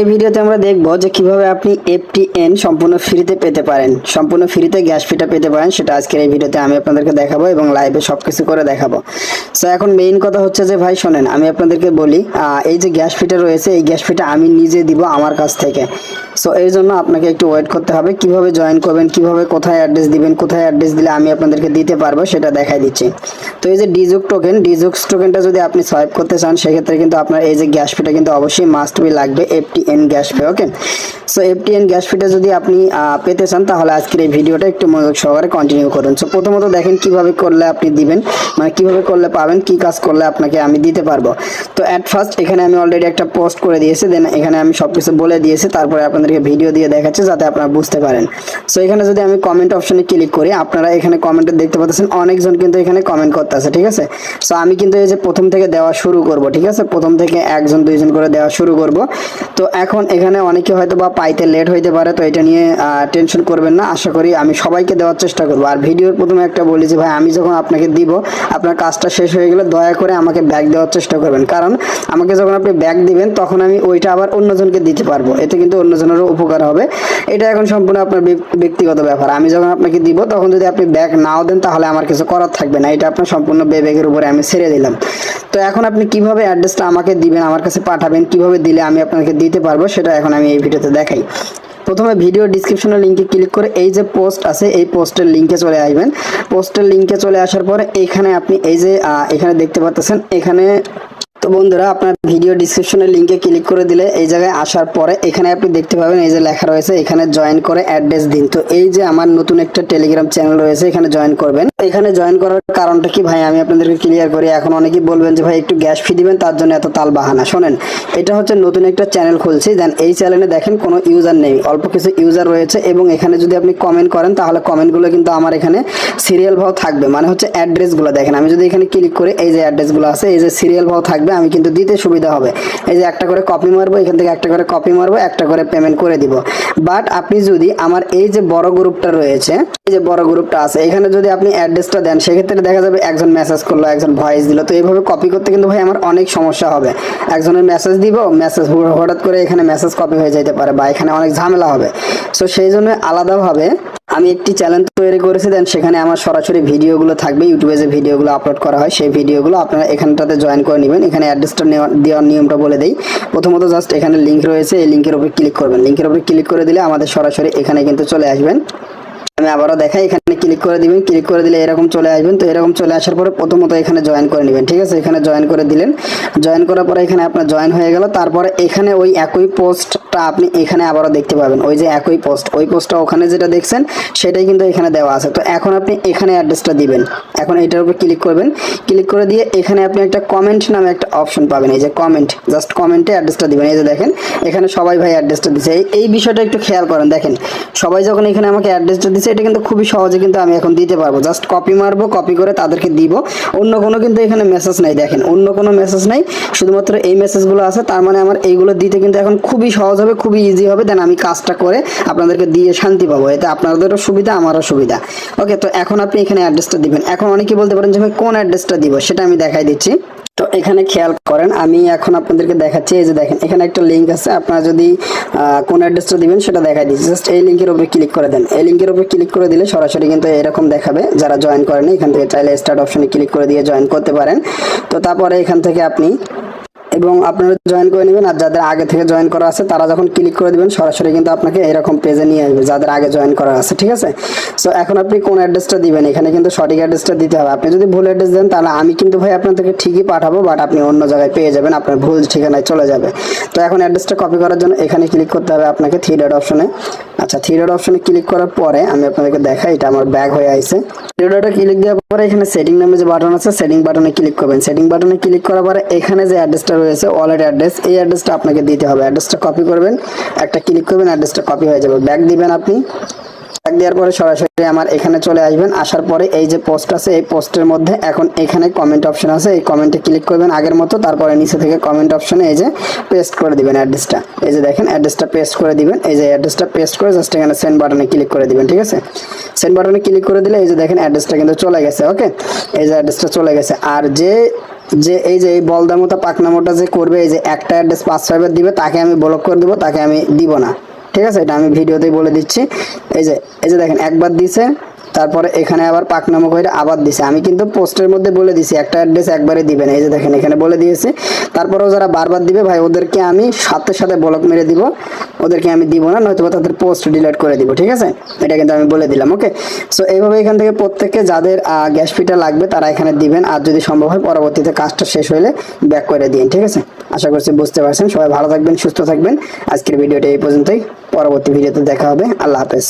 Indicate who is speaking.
Speaker 1: এই ভিডিওতে আমরা দেখব যে কিভাবে আপনি FTN সম্পূর্ণ ফ্রিতে পেতে পারেন, সম্পূর্ণ ফ্রিতে গ্যাস ফিটা পেতে পারেন। সেটা আজকের এই ভিডিওতে আমি আপনাদেরকে দেখাবো এবং লাইভে সবকিছু করে দেখাবো। সো এখন মেইন কথা হচ্ছে যে ভাই শোনেন, আমি আপনাদেরকে বলি এই যে গ্যাস ফিটা রয়েছে, এই গ্যাস ফিটা আমি নিজে দিব আমার কাছ থেকে। সো এর জন্য আপনাকে একটু ওয়েট করতে হবে। কিভাবে জয়েন করবেন, কিভাবে কোথায় অ্যাড্রেস দিবেন, কোথায় অ্যাড্রেস দিলে আমি আপনাদেরকে দিতে পারবো সেটা দেখাই দিচ্ছি। তো এই যে ডিজুক টোকেনটা যদি আপনি সোয়াইপ করতে চান সেক্ষেত্রে কিন্তু আপনার এই যে গ্যাস ফিটা কিন্তু অবশ্যই মাস্ট বি লাগবে, FTN গ্যাস ফি। ওকে, সো FTN গ্যাস ফিটা যদি আপনি পেতে চান তাহলে আজকের এই ভিডিওটা একটু মনোযোগ সহকারে কন্টিনিউ করুন। সো প্রথমত দেখেন কিভাবে করলে আপনি দিবেন, মানে কিভাবে করলে পাবেন, কি কাজ করলে আপনাকে আমি দিতে পারবো। তো অ্যাট ফার্স্ট এখানে আমি অলরেডি একটা পোস্ট করে দিয়েছি, দেন এখানে আমি সবকিছু বলে দিয়েছি, তারপরে আপনাদেরকে ভিডিও দিয়ে দেখাচ্ছি যাতে আপনারা বুঝতে পারেন। সো এখানে যদি আমি কমেন্ট অপশনে ক্লিক করি, আপনারা এখানে কমেন্টে দেখতে পাচ্ছেন অনেকজন কিন্তু এখানে কমেন্ট করতে আছে, ঠিক আছে। সো আমি কিন্তু এই যে প্রথম থেকে দেওয়া শুরু করব, ঠিক আছে, প্রথম থেকে একজন দুইজন করে দেওয়া শুরু করব। তো এখন এখানে অনেকে হয়তো বা পাইতে লেট হইতে পারে, তো এটা নিয়ে টেনশন করবেন না। আশা করি আমি সবাইকে দেওয়ার চেষ্টা করব। আর ভিডিওর প্রথমে একটা বলি যে ভাই আমি যখন আপনাকে দিব, আপনার কাজটা শেষ হয়ে গেলে দয়া করে আমাকে ব্যাক দেওয়ার চেষ্টা করবেন, কারণ আমাকে যখন আপনি ব্যাক দিবেন তখন আমি ওইটা আবার অন্যজনকে দিতে পারবো, এতে কিন্তু অন্যজনেরও উপকার হবে। এটা এখন সম্পূর্ণ আপনার ব্যক্তিগত ব্যাপার। আমি যখন আপনাকে দিব তখন যদি আপনি ব্যাক নাও দেন তাহলে আমার কিছু করার থাকবে না, এটা আপনার সম্পূর্ণ বিবেকের উপরে আমি ছেড়ে দিলাম। তো এখন আপনি কিভাবে অ্যাড্রেসটা আমাকে দিবেন, আমার কাছে পাঠাবেন, কিভাবে দিলে আমি আপনাকে দিতে পারবো সেটা এখন আমি এই ভিডিওতে দেখাই। প্রথমে ভিডিও ডিসক্রিপশনের লিঙ্কে ক্লিক করে এই যে পোস্ট আছে এই পোস্টের লিঙ্কে চলে আসবেন। পোস্টের লিঙ্কে চলে আসার পরে এখানে আপনি এই যে এখানে দেখতে পাচ্ছেন এখানে। তো বন্ধুরা, আপনার ভিডিও ডিসক্রিপশনের লিঙ্কে ক্লিক করে দিলে এই জায়গায় আসার পরে এখানে আপনি দেখতে পাবেন এই যে লেখা রয়েছে এখানে জয়েন করে অ্যাড্রেস দিন। তো এই যে আমার নতুন একটা টেলিগ্রাম চ্যানেল রয়েছে, এখানে জয়েন করবেন। এখানে জয়েন করার কারণটা কি ভাই আমি আপনাদেরকে ক্লিয়ার করি। এখন অনেকেই বলবেন যে ভাই একটু গ্যাস ফি দিবেন, তার জন্য এত তাল বাহানা। শোনেন, এটা হচ্ছে নতুন একটা চ্যানেল খুলছি, দেন এই চ্যানেলে দেখেন কোনো ইউজার নেই, অল্প কিছু ইউজার রয়েছে এবং এখানে যদি আপনি কমেন্ট করেন তাহলে কমেন্টগুলো কিন্তু আমার এখানে সিরিয়াল ভাবে থাকবে, মানে হচ্ছে অ্যাড্রেসগুলো দেখেন। আমি যদি এখানে ক্লিক করি এই যে অ্যাড্রেসগুলো আছে এই যে সিরিয়াল ভাবে থাকবে, আমি কিন্তু দিতে সুবিধা হবে। এই যে একটা করে কপি মারবো, এখান থেকে একটা করে কপি মারবো, একটা করে পেমেন্ট করে দিব। বাট আপনি যদি আমার এই যে বড় গ্রুপটা রয়েছে, এই যে বড় গ্রুপটা আছে, এখানে যদি আপনি অ্যাড্রেসটা দেন সেক্ষেত্রে দেখা যাবে একজন মেসেজ করলো, একজন ভয়েস দিল। তো এইভাবে কপি করতে কিন্তু ভাই আমার অনেক সমস্যা হবে। একজনের মেসেজ দিব, মেসেজ হঠাৎ করে এখানে মেসেজ কপি হয়ে যেতে পারে বা এখানে অনেক ঝামেলা হবে। সো সেই জন্য আলাদাভাবে আমি একটি চ্যানেল তৈরি করেছি, দেন সেখানে আমার সরাসরি ভিডিওগুলো থাকবে। ইউটিউবে যে ভিডিওগুলো আপলোড করা হয় সেই ভিডিওগুলো আপনারা এখানটাতে জয়েন করে নেবেন। এখানে অ্যাড্রেসটা দেওয়ার নিয়মটা বলে দেই। প্রথমত জাস্ট এখানে লিঙ্ক রয়েছে, এই লিঙ্কের উপরে ক্লিক করবেন। লিঙ্কের উপরে ক্লিক করে দিলে আমাদের সরাসরি এখানে কিন্তু চলে আসবেন। আমি আবারও দেখাই, এখানে ক্লিক করে দিবেন। ক্লিক করে দিলে এরকম চলে আসবেন। তো এরকম চলে আসার পরে প্রথমত এখানে জয়েন করে নেবেন, ঠিক আছে। এখানে জয়েন করে দিলেন, জয়েন করার পরে এখানে আপনার জয়েন হয়ে গেল। তারপরে এখানে ওই একই পোস্টটা আপনি এখানে আবারও দেখতে পাবেন, ওই যে একই পোস্ট, ওই পোস্টটা ওখানে যেটা দেখছেন সেটাই কিন্তু এখানে দেওয়া আছে। তো এখন আপনি এখানে অ্যাড্রেসটা দিবেন। এখন এটার উপর ক্লিক করবেন। ক্লিক করে দিয়ে এখানে আপনি একটা কমেন্ট নামে একটা অপশন পাবেন, এই যে কমেন্ট, জাস্ট কমেন্টে অ্যাড্রেসটা দিবেন। এই যে দেখেন এখানে সবাই ভাই অ্যাড্রেসটা দিচ্ছে। এই বিষয়টা একটু খেয়াল করেন, দেখেন সবাই যখন এখানে আমাকে অ্যাড্রেসটা দিচ্ছে এটা কিন্তু খুবই সহজে কিন্তু আমি এখন দিতে পারবো। জাস্ট কপি মারবো, কপি করে তাদেরকে দিব। অন্য কোনো কিন্তু এখানে মেসেজ নাই, দেখেন অন্য কোনো মেসেজ নাই, শুধুমাত্র এই মেসেজগুলো আছে। তার মানে আমার এইগুলো দিতে কিন্তু এখন খুবই সহজ হবে, খুবই ইজি হবে। দেন আমি কাজটা করে আপনাদেরকে দিয়ে শান্তি পাবো, এতে আপনাদেরও সুবিধা আমারও সুবিধা। ওকে, তো এখন আপনি এখানে অ্যাড্রেসটা দিবেন। এখন অনেকেই বলতে পারেন যে ভাই কোন অ্যাড্রেসটা দিব, সেটা আমি দেখাই দিচ্ছি। তো এখানে খেয়াল করেন, আমি এখন আপনাদেরকে দেখাচ্ছি। এই যে দেখেন এখানে একটা লিঙ্ক আছে, আপনারা যদি কোন অ্যাড্রেসটা দিবেন সেটা দেখাই দিচ্ছি। জাস্ট এই লিঙ্কের উপরে ক্লিক করে দেন। এই লিঙ্কের উপরে ক্লিক করে দিলে সরাসরি কিন্তু এরকম দেখাবে। যারা জয়েন করেন এখান থেকে চাইলে স্টার্ট অপশনে ক্লিক করে দিয়ে জয়েন করতে পারেন। তো তারপরে এখান থেকে আপনি এবং আপনারা জয়েন করে নেবেন। আর যাদের আগে থেকে জয়েন করা আছে তারা যখন ক্লিক করে দিবেন সরাসরি কিন্তু আপনাকে এরকম পেজে নিয়ে আসবে, যাদের আগে জয়েন করা আছে, ঠিক আছে। সো এখন আপনি কোন অ্যাড্রেসটা দিবেন, এখানে কিন্তু সঠিক অ্যাড্রেসটা দিতে হবে। আপনি যদি ভুল অ্যাড্রেস দেন তাহলে আমি কিন্তু ভাই আপনাদেরকে ঠিকই পাঠাবো, বাট আপনি অন্য জায়গায় পেয়ে যাবেন, আপনার ভুল ঠিকানায় চলে যাবে। তো এখন অ্যাড্রেসটা কপি করার জন্য এখানে ক্লিক করতে হবে আপনাকে থ্রি ডট অপশনে। আচ্ছা, থ্রি ডট অপশনে ক্লিক করার পরে আমি আপনাদেরকে দেখাই, এটা আমার ব্যাক হয়ে আইছে। থ্রি ডটে ক্লিক দেওয়ার পরে এখানে সেটিং নামে যে বাটন আছে সেটিং বাটনে ক্লিক করবেন। সেটিং বাটনে ক্লিক করার পরে এখানে যে অ্যাড্রেসটা রয়েছে ওয়ালেট অ্যাড্রেস, এই অ্যাড্রেসটা আপনাকে দিতে হবে। অ্যাড্রেসটা কপি করবেন, একটা ক্লিক করবেন, অ্যাড্রেসটা কপি হয়ে যাবে। ব্যাক দিবেন আপনি। ব্যাক দেওয়ার পরে সরাসরি আমার এখানে চলে আসবেন। আসার পরে এই যে পোস্ট আছে এই পোস্টের মধ্যে এখন এখানে কমেন্ট অপশন আছে, এই কমেন্টে ক্লিক করবেন আগের মতো। তারপরে নিচে থেকে কমেন্ট অপশনে এই যে পেস্ট করে দিবেন অ্যাড্রেসটা। এই যে দেখেন অ্যাড্রেসটা পেস্ট করে দিবেন। এই যে অ্যাড্রেসটা পেস্ট করে জাস্ট এখানে সেন্ড বাটনে ক্লিক করে দিবেন, ঠিক আছে। সেন্ড বাটনে ক্লিক করে দিলে এই যে দেখেন অ্যাড্রেসটা কিন্তু চলে গেছে। ওকে, এই যে অ্যাড্রেসটা চলে গেছে। আর যে যে এই যে এই বলদার মতো পাকনামোটা যে করবে, এই যে একটা অ্যাড্রেস 5-6 বার দিবে, তাকে আমি ব্লক করে দেবো, তাকে আমি দিব না। ঠিক আছে, এটা আমি ভিডিওতেই বলে দিচ্ছি। এই যে দেখেন একবার দিছে, তারপরে এখানে আবার পাকনামো করে আবার দিছে। আমি কিন্তু পোস্টের মধ্যে বলে দিছি একটা অ্যাড্রেস একবারে দিবেন, এই যে দেখেন এখানে বলে দিয়েছি। তারপরেও যারা বারবার দিবে ভাই, ওদেরকে আমি সাথে সাথে ব্লক মেরে দিব, ওদেরকে আমি দিব না, নয়তো তাদের পোস্ট ডিলিট করে দিব। ঠিক আছে, এটা কিন্তু আমি বলে দিলাম। ওকে, সো এইভাবে এখান থেকে প্রত্যেককে যাদের গ্যাস ফিটা লাগবে তারা এখানে দিবেন, আর যদি সম্ভব হয় পরবর্তীতে কাজটা শেষ হলে ব্যাক করে দিন। ঠিক আছে, আশা করছি বুঝতে পারছেন। সবাই ভালো থাকবেন, সুস্থ থাকবেন। আজকের ভিডিওটা এই পর্যন্তই, পরবর্তী ভিডিওতে দেখা হবে। আল্লাহ হাফেজ।